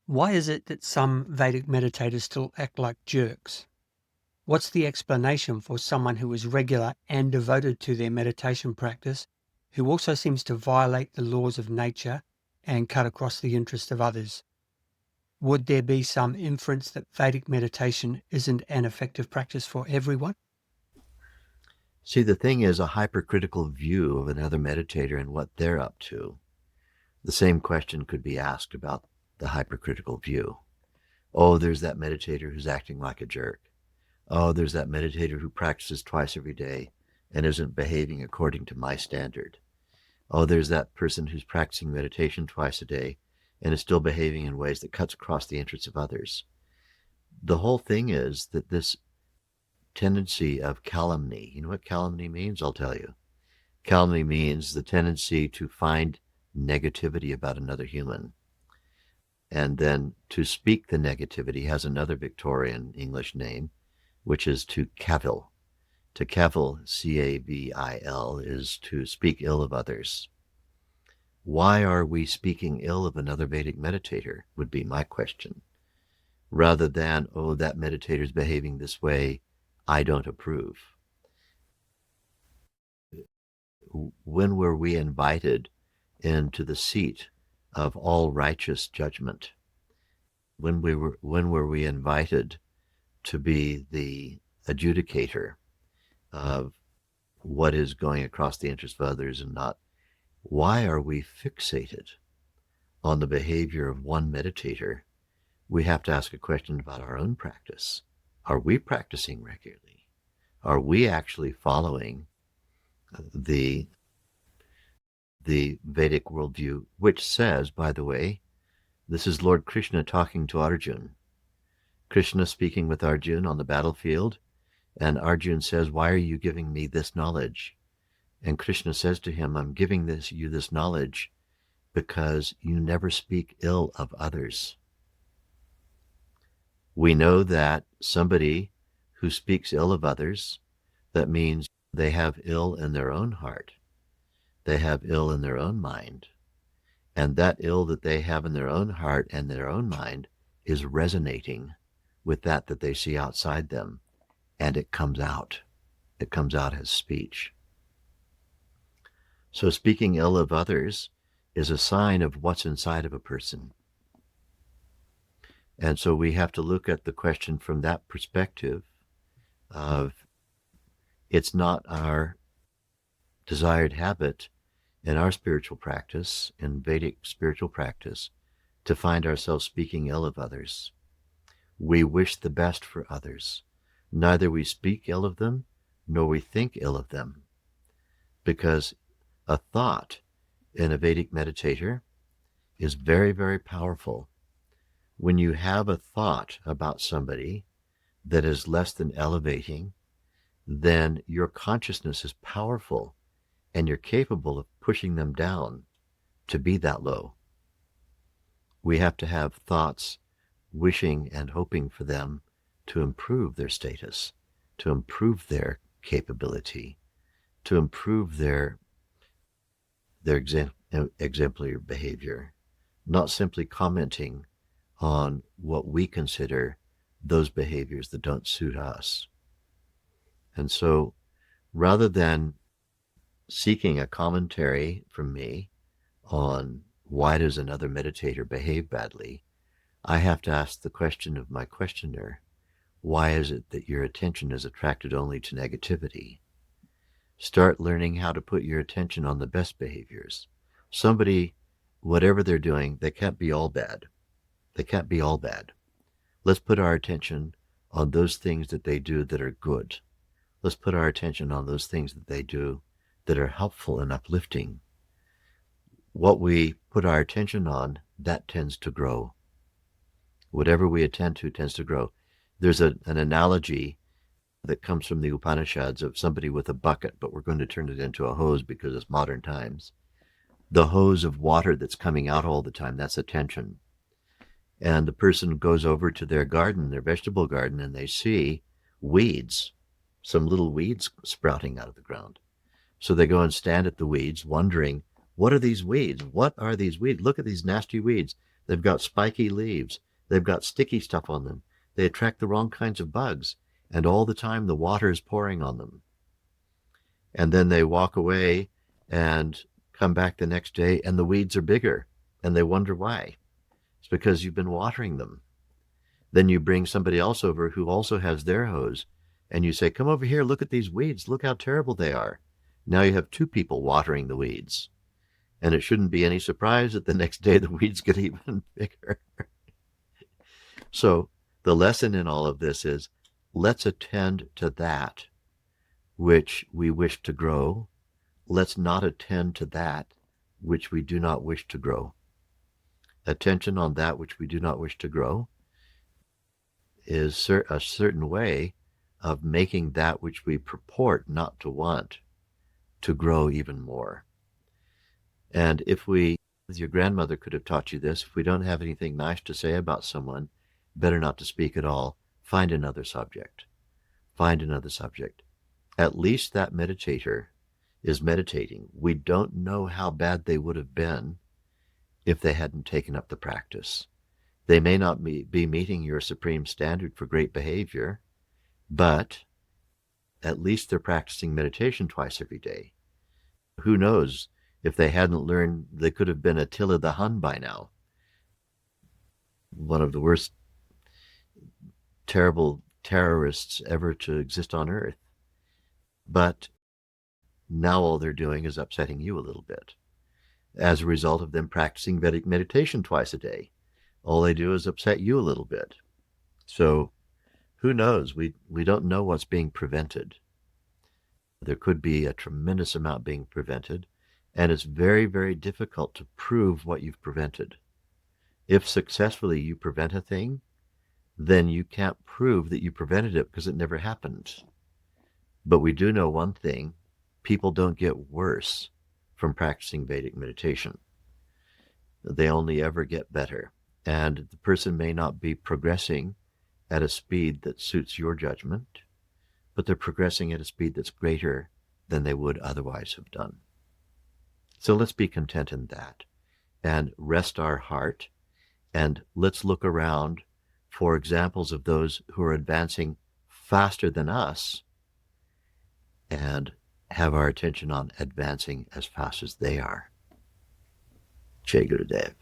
Why is it that some Vedic meditators still act like jerks? What's the explanation for someone who is regular and devoted to their meditation practice, who also seems to violate the laws of nature and cut across the interest of others? Would there be some inference that Vedic meditation isn't an effective practice for everyone? See, the thing is a hypercritical view of another meditator and what they're up to. The same question could be asked about the hypercritical view. Oh, there's that meditator who's acting like a jerk. Oh, there's that meditator who practices twice every day and isn't behaving according to my standard. Oh, there's that person who's practicing meditation twice a day and is still behaving in ways that cuts across the interests of others. The whole thing is that this tendency of calumny, you know what calumny means? I'll tell you. Calumny means the tendency to find negativity about another human. And then to speak the negativity has another Victorian English name, which is to cavil. To cavil, C-A-V-I-L, is to speak ill of others. Why are we speaking ill of another Vedic meditator, would be my question. Rather than, oh, that meditator's behaving this way, I don't approve. When were we invited into the seat of all righteous judgment? When were we invited to be the adjudicator of what is going across the interest of others and not? Why are we fixated on the behavior of one meditator? We have to ask a question about our own practice. Are we practicing regularly? Are we actually following the Vedic worldview, which says, by the way, this is Lord Krishna talking to Arjuna. Krishna speaking with Arjuna on the battlefield, and Arjuna says, why are you giving me this knowledge? And Krishna says to him, I'm giving you this knowledge because you never speak ill of others. We know that somebody who speaks ill of others, that means they have ill in their own heart. They have ill in their own mind. And that ill that they have in their own heart and their own mind is resonating with that they see outside them. And it comes out. It comes out as speech. So speaking ill of others is a sign of what's inside of a person. And so we have to look at the question from that perspective of it's not our desired habit in our spiritual practice, in Vedic spiritual practice, to find ourselves speaking ill of others. We wish the best for others. Neither we speak ill of them, nor we think ill of them. Because a thought in a Vedic meditator is very, very powerful. When you have a thought about somebody that is less than elevating, then your consciousness is powerful and you're capable of pushing them down to be that low. We have to have thoughts wishing and hoping for them to improve their status, to improve their capability, to improve their exemplary behavior, not simply commenting on what we consider those behaviors that don't suit us. And so rather than seeking a commentary from me on why does another meditator behave badly, I have to ask the question of my questioner, why is it that your attention is attracted only to negativity? Start learning how to put your attention on the best behaviors. Somebody, whatever they're doing, they can't be all bad. They can't be all bad. Let's put our attention on those things that they do that are good. Let's put our attention on those things that they do that are helpful and uplifting. What we put our attention on, that tends to grow. Whatever we attend to tends to grow. There's an analogy that comes from the Upanishads of somebody with a bucket, but we're going to turn it into a hose because it's modern times. The hose of water that's coming out all the time, that's attention. And the person goes over to their garden, their vegetable garden, and they see weeds, some little weeds sprouting out of the ground. So they go and stand at the weeds, wondering, what are these weeds? What are these weeds? Look at these nasty weeds. They've got spiky leaves. They've got sticky stuff on them. They attract the wrong kinds of bugs. And all the time the water is pouring on them. And then they walk away and come back the next day and the weeds are bigger. And they wonder why. It's because you've been watering them. Then you bring somebody else over who also has their hose. And you say, come over here, look at these weeds. Look how terrible they are. Now you have two people watering the weeds. And it shouldn't be any surprise that the next day the weeds get even bigger. So the lesson in all of this is, let's attend to that which we wish to grow. Let's not attend to that which we do not wish to grow. Attention on that which we do not wish to grow is a certain way of making that which we purport not to want to grow even more. And if your grandmother could have taught you this, if we don't have anything nice to say about someone, better not to speak at all. Find another subject. Find another subject. At least that meditator is meditating. We don't know how bad they would have been if they hadn't taken up the practice. They may not be meeting your supreme standard for great behavior, but at least they're practicing meditation twice every day. Who knows? If they hadn't learned, they could have been Attila the Hun by now. One of the worst, terrible terrorists ever to exist on Earth. But now all they're doing is upsetting you a little bit. As a result of them practicing Vedic meditation twice a day, all they do is upset you a little bit. So who knows? We don't know what's being prevented. There could be a tremendous amount being prevented. And it's very, very difficult to prove what you've prevented. If successfully you prevent a thing, then you can't prove that you prevented it because it never happened. But we do know one thing: people don't get worse from practicing Vedic meditation. They only ever get better. And the person may not be progressing at a speed that suits your judgment, but they're progressing at a speed that's greater than they would otherwise have done. So let's be content in that and rest our heart, and let's look around for examples of those who are advancing faster than us and have our attention on advancing as fast as they are. Jai Gurudev.